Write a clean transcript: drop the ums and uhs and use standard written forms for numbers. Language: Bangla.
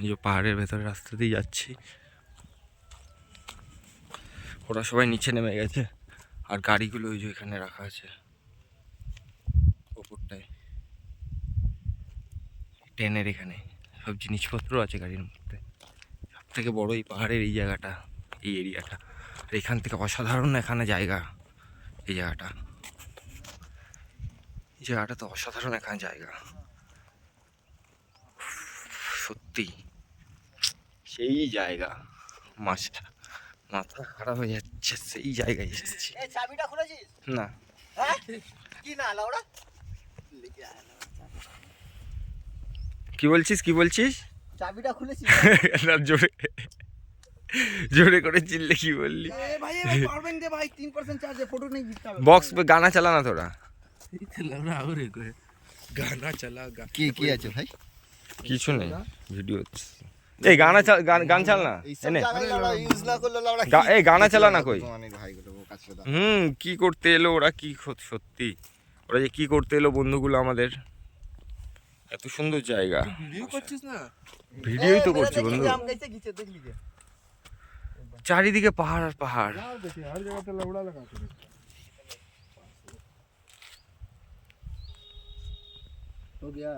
এই যে পাহাড়ের ভেতরে রাস্তা দিয়ে যাচ্ছি, ওরা সবাই নিচে নেমে গেছে আর গাড়িগুলো ওই যে এখানে রাখা আছে ওপরটায়, ট্রেনের এখানে সব জিনিসপত্র আছে গাড়ির মধ্যে। সব থেকে বড় এই পাহাড়ের এই জায়গাটা, এই এরিয়াটা। আর এখান থেকে অসাধারণ এখানে জায়গা, এই জায়গাটা, এই জায়গাটা তো অসাধারণ এখানে জায়গা সত্যি, সেই জায়গা। মাছটা মাথা খারাপ হয়ে যাচ্ছে, সেই জায়গায় এসেছি। চাবিটা খুলেছিস? না। হ্যাঁ কি না লাউড়া, কি বলছিস কি বলছিস? চাবিটা খুলেছিস? না, জোরে জোরে করে চিল্লে কি বললি? ভাই পাওয়ার ব্যাংক দে ভাই, 3% চার্জে ফটো নেই দিতে হবে। বক্স पे गाना चला ना थोड़ा। गाना चला কি কি আছে ভাই? কিছু নেই, ভিডিও এই গানা গান চাল না এনে, ইউজ না করলে লাউড়া এই গানা চালা না কই। অনেক ভাইগুলো কাছে দাও। কি করতে এলো ওরা, কি সত্যি ওরা যে কি করতে এলো বন্ধুগুলো আমাদের, এত সুন্দর জায়গা। वीडियो করছিস না? ভিডিওই তো করছি বন্ধু, हम कैसे खींचे देख लीजिए। চারিদিকে পাহাড় আর পাহাড়। यार देखिए हर जगह पे लवड़ा लगा के हो गया